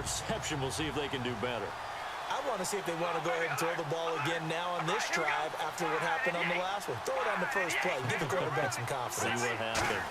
interception. We'll see if they can do better. I want to see if they want to go ahead and throw the ball again now on this drive after what happened on the last one. Throw it on the first play. Give the quarterback some confidence. See what happens.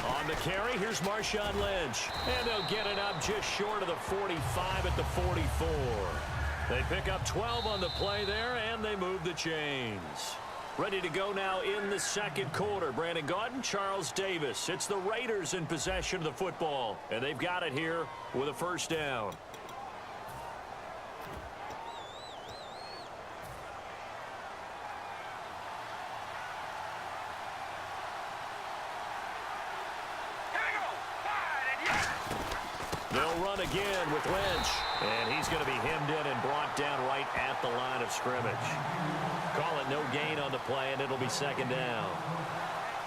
On the carry, here's Marshawn Lynch. And they'll get it up just short of the 45 at the 44. They pick up 12 on the play there, and they move the chains. Ready to go now in the second quarter. Brandon Gaudin, Charles Davis. It's the Raiders in possession of the football, and they've got it here with a first down. They'll run again with Lynch, and he's going to be hemmed in and brought down right at the line of scrimmage. Call it no gain on the play, and it'll be second down.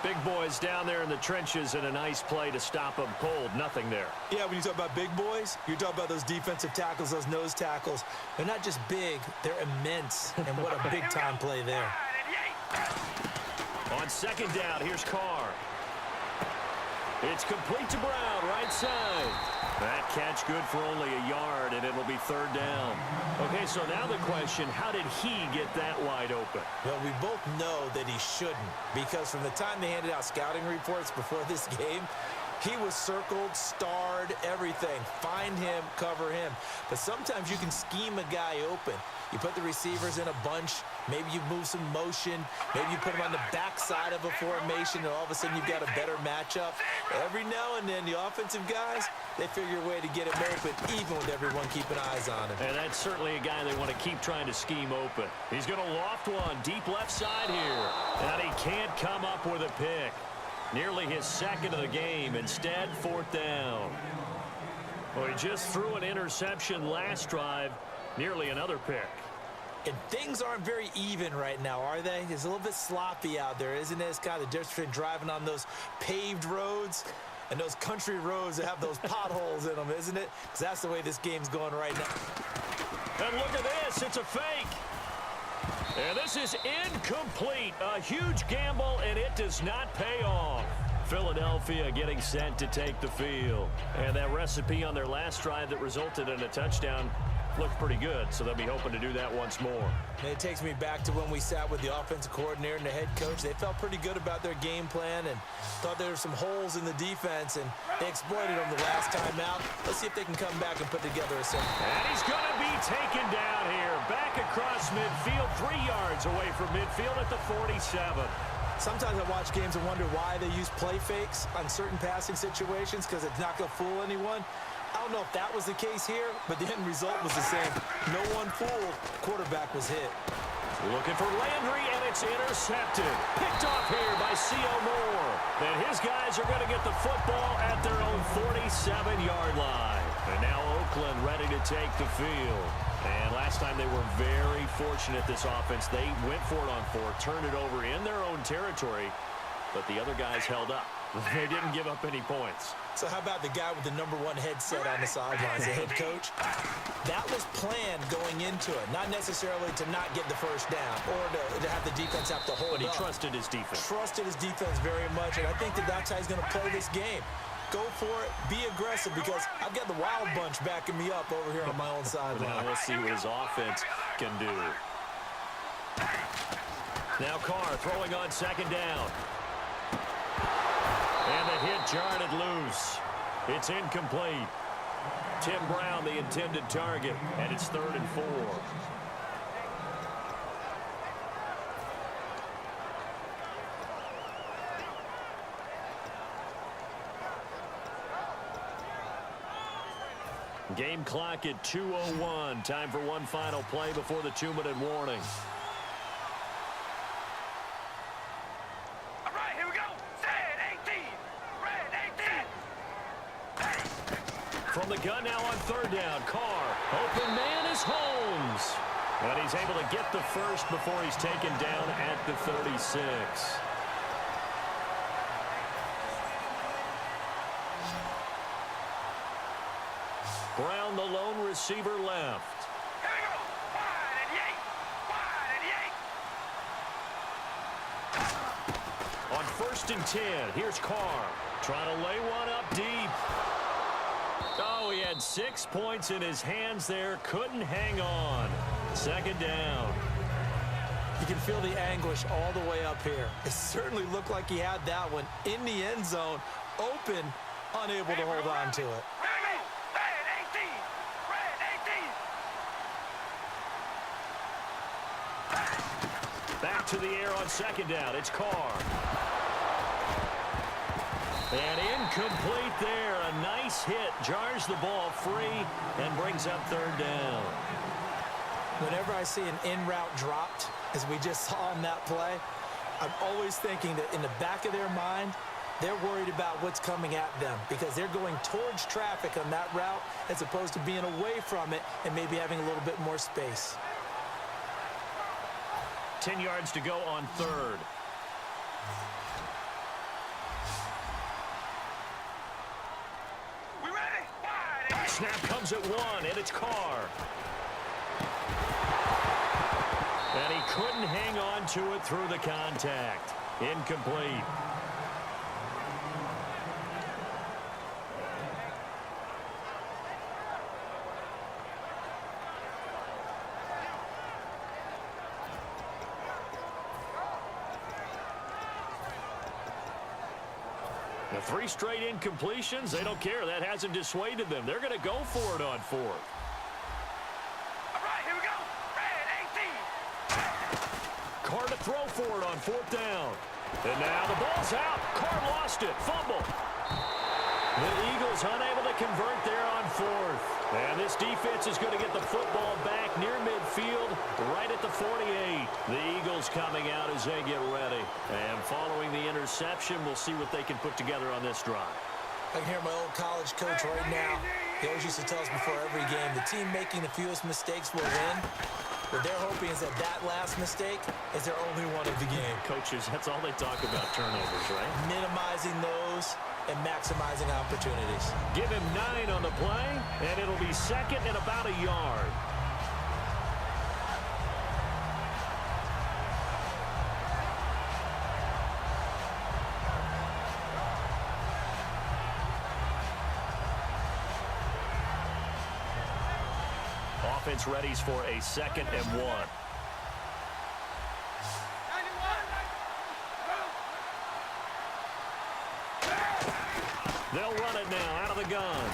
Big boys down there in the trenches, and a nice play to stop them cold. Nothing there. Yeah, when you talk about big boys, you're talking about those defensive tackles, those nose tackles. They're not just big, they're immense, and what a big-time play there. On second down, here's Carr. It's complete to Brown, right side. That catch good for only a yard, and it'll be third down. Okay, so now the question, how did he get that wide open? Well, we both know that he shouldn't, because from the time they handed out scouting reports before this game, he was circled, starred, everything. Find him, cover him. But sometimes you can scheme a guy open. You put the receivers in a bunch. Maybe you move some motion. Maybe you put them on the backside of a formation, and all of a sudden you've got a better matchup. Every now and then, the offensive guys, they figure a way to get him open, even with everyone keeping eyes on him. And that's certainly a guy they want to keep trying to scheme open. He's going to loft one deep left side here. And he can't come up with a pick. Nearly his second of the game. Instead, fourth down. Well, he just threw an interception last drive. Nearly another pick. And things aren't very even right now, are they? It's a little bit sloppy out there, isn't it? It's kind of the difference between driving on those paved roads and those country roads that have those potholes in them, isn't it? Because that's the way this game's going right now. And look at this. It's a fake. And this is incomplete. A huge gamble, and it does not pay off. Philadelphia getting set to take the field. And that recipe on their last drive that resulted in a touchdown looked pretty good, so they'll be hoping to do that once more. And it takes me back to when we sat with the offensive coordinator and the head coach. They felt pretty good about their game plan and thought there were some holes in the defense, and they exploited them the last time out. Let's see if they can come back and put together a second. And he's going to be taken down here. Back across midfield, 3 yards away from midfield at the 47. Sometimes I watch games and wonder why they use play fakes on certain passing situations, because it's not going to fool anyone. I don't know if that was the case here, but the end result was the same. No one fooled. Quarterback was hit. Looking for Landry, and it's intercepted. Picked off here by C.O. Moore. And his guys are going to get the football at their own 47-yard line. And now Oakland ready to take the field. And last time they were very fortunate, this offense. They went for it on 4, turned it over in their own territory, but the other guys held up. They didn't give up any points. So how about the guy with the #1 headset on the sidelines, the head coach? That was planned going into it, not necessarily to not get the first down or to have the defense have to hold up. But he trusted his defense. Trusted his defense very much, and I think that's how he's going to play this game. Go for it, be aggressive, because I've got the wild bunch backing me up over here on my own sideline. Now we'll see what his offense can do. Now Carr throwing on second down. And the hit jarred it loose. It's incomplete. Tim Brown, the intended target, and it's 3rd and 4. Game clock at 2:01. Time for one final play before the 2-minute warning. From the gun now on 3rd down. Carr. Open man is Holmes. And he's able to get the first before he's taken down at the 36. Brown, the lone receiver, left. Here we go. Wide and yank. Wide and yank. On 1st and 10, here's Carr. Trying to lay one up deep. Oh, he had 6 points in his hands there. Couldn't hang on. Second down. You can feel the anguish all the way up here. It certainly looked like he had that one in the end zone, open, unable to hold on to it. Back to the air on second down. It's Carr. And incomplete there. A nice hit. Jars the ball free and brings up third down. Whenever I see an in-route dropped, as we just saw on that play, I'm always thinking that in the back of their mind, they're worried about what's coming at them because they're going towards traffic on that route as opposed to being away from it and maybe having a little bit more space. 10 yards to go on third. We ready? Snap comes at one, and it's Carr. And he couldn't hang on to it through the contact. Incomplete. The 3 straight incompletions, they don't care. That hasn't dissuaded them. They're going to go for it on fourth. All right, here we go. Red 18. Carr to throw for it on fourth down. And now the ball's out. Carr lost it. Fumble. The Eagles unable to convert there on fourth. And this defense is going to get the football back near midfield, right at the 48. The Eagles coming out as they get ready. And following the interception, we'll see what they can put together on this drive. I can hear my old college coach right now. He always used to tell us before every game, the team making the fewest mistakes will win. What they're hoping is that that last mistake is their only one of the game. Coaches, that's all they talk about, turnovers, right? Minimizing those and maximizing opportunities. Give him 9 on the play, and it'll be second and about a yard. Offense readies for a second and 1. They'll run it now out of the gun.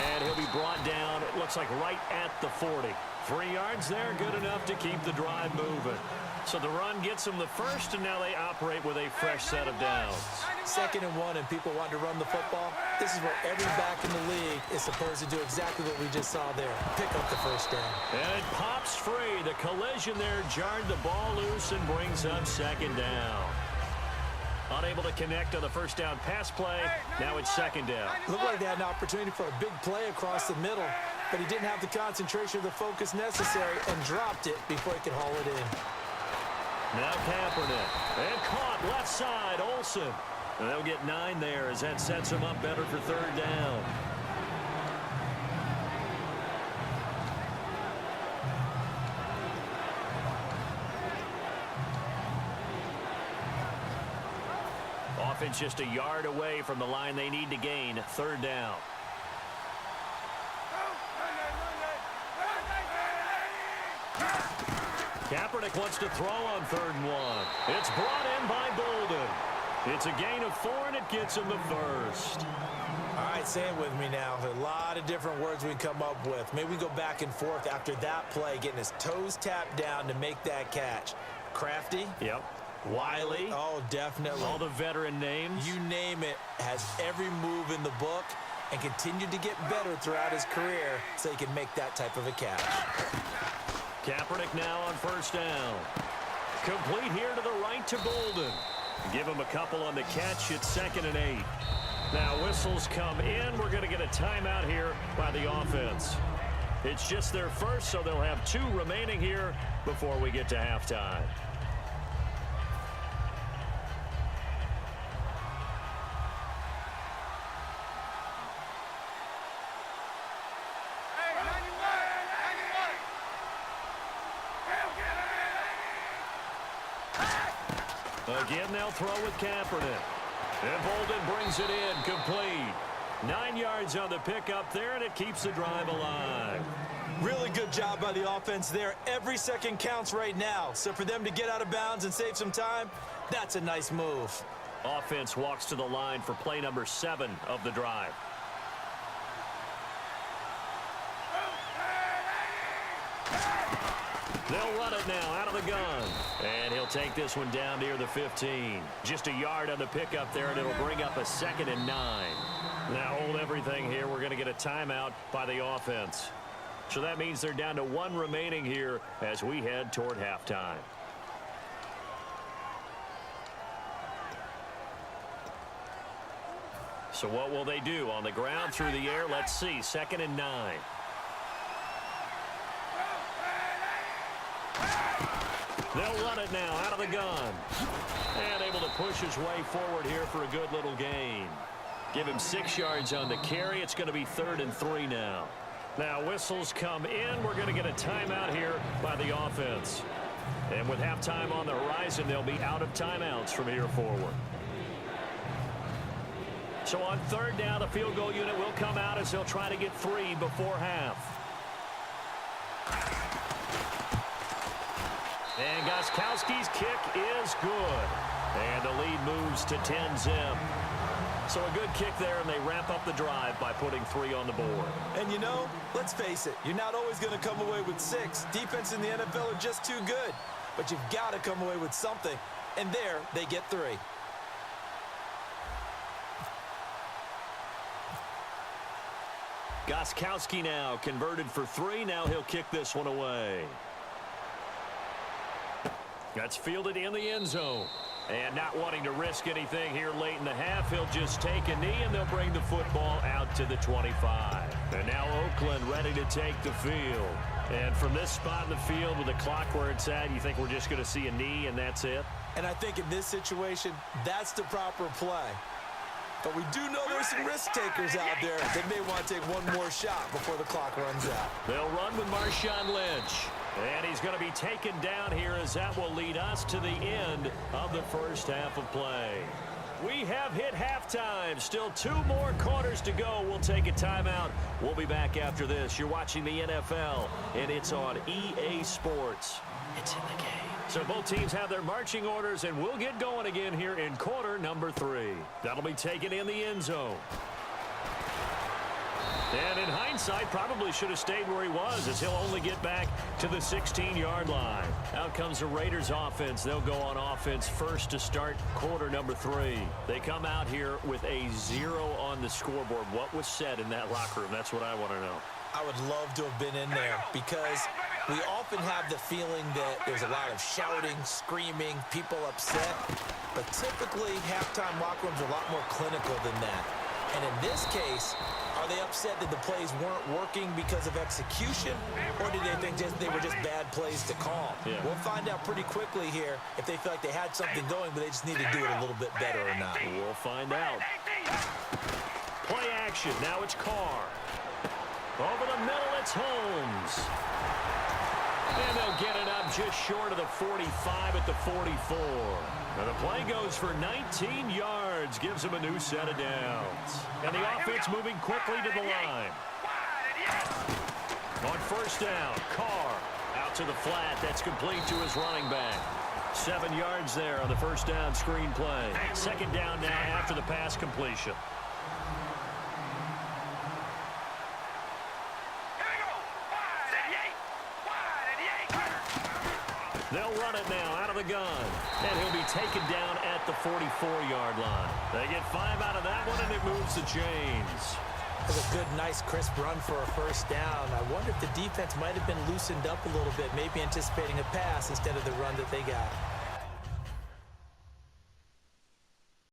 And he'll be brought down, it looks like right at the 40. 3 yards there, good enough to keep the drive moving. So the run gets them the first, and now they operate with a fresh set of downs. Second and 1, and people want to run the football. This is where every back in the league is supposed to do exactly what we just saw there. Pick up the first down. And it pops free. The collision there jarred the ball loose and brings up second down. Unable to connect on the first down pass play. Now it's second down. Looked like they had an opportunity for a big play across the middle, but he didn't have the concentration or the focus necessary and dropped it before he could haul it in. Now Kaepernick. And caught left side, Olsen. And they'll get 9 there as that sets them up better for third down. Offense just a yard away from the line they need to gain. Third down. Kaepernick wants to throw on third and 1. It's brought in by Bolden. It's a gain of 4, and it gets him the first. All right, say it with me now. There's a lot of different words we can come up with. Maybe we go back and forth after that play, getting his toes tapped down to make that catch. Crafty. Yep. Wiley. Oh, definitely. All the veteran names. You name it, has every move in the book and continued to get better throughout his career so he can make that type of a catch. Kaepernick now on first down. Complete here to the right to Bolden. Give him a couple on the catch. It's second and 8. Now whistles come in. We're going to get a timeout here by the offense. It's just their first, so they'll have 2 remaining here before we get to halftime. Again, they'll throw with Kaepernick. And Bolden brings it in, complete. 9 yards on the pickup there, and it keeps the drive alive. Really good job by the offense there. Every second counts right now. So for them to get out of bounds and save some time, that's a nice move. Offense walks to the line for play number 7 of the drive. They'll run it now out of the gun. And he'll take this one down near the 15. Just a yard on the pickup there, and it'll bring up a 2nd and 9. Now hold everything here. We're going to get a timeout by the offense. So that means they're down to 1 remaining here as we head toward halftime. So what will they do? On the ground, through the air, let's see. 2nd and 9. They'll run it now out of the gun. And able to push his way forward here for a good little gain. Give him 6 yards on the carry. It's going to be 3rd and 3 now. Now whistles come in. We're going to get a timeout here by the offense. And with halftime on the horizon, they'll be out of timeouts from here forward. So on 3rd down, the field goal unit will come out as they'll try to get 3 before half. And Gostkowski's kick is good. And the lead moves to 10-zip. So a good kick there, and they wrap up the drive by putting 3 on the board. And you know, let's face it, you're not always going to come away with 6. Defense in the NFL are just too good. But you've got to come away with something. And there, they get 3. Gostkowski now converted for 3. Now he'll kick this one away. That's fielded in the end zone. And not wanting to risk anything here late in the half, he'll just take a knee, and they'll bring the football out to the 25. And now Oakland ready to take the field. And from this spot in the field with the clock where it's at, you think we're just going to see a knee and that's it? And I think in this situation, that's the proper play. But we do know there's some risk takers out there that may want to take one more shot before the clock runs out. They'll run with Marshawn Lynch. And he's going to be taken down here as that will lead us to the end of the first half of play. We have hit halftime. Still 2 more quarters to go. We'll take a timeout. We'll be back after this. You're watching the NFL, and it's on EA Sports. It's in the game. So both teams have their marching orders, and we'll get going again here in quarter number 3. That'll be taken in the end zone. And in hindsight, probably should have stayed where he was, as he'll only get back to the 16-yard line. Out comes the Raiders offense. They'll go on offense first to start quarter number 3. They come out here with a 0 on the scoreboard. What was said in that locker room? That's what I want to know. I would love to have been in there because we often have the feeling that there's a lot of shouting, screaming, people upset. But typically, halftime locker rooms are a lot more clinical than that. And in this case, are they upset that the plays weren't working because of execution, or did they think they were just bad plays to call? Yeah. We'll find out pretty quickly here if they feel like they had something going, but they just need to do it a little bit better or not. We'll find out. Play action. Now it's Carr. Over the middle, it's Holmes. And they'll get it up just short of the 45 at the 44. Now the play goes for 19 yards, gives them a new set of downs. And the offense moving quickly to the line. On first down, Carr out to the flat. That's complete to his running back. 7 yards there on the first down screen play. 2nd down now after the pass completion. They'll run it now out of the gun. And he'll be taken down at the 44-yard line. They get 5 out of that one, and it moves the chains. It was a good, nice, crisp run for a first down. I wonder if the defense might have been loosened up a little bit, maybe anticipating a pass instead of the run that they got.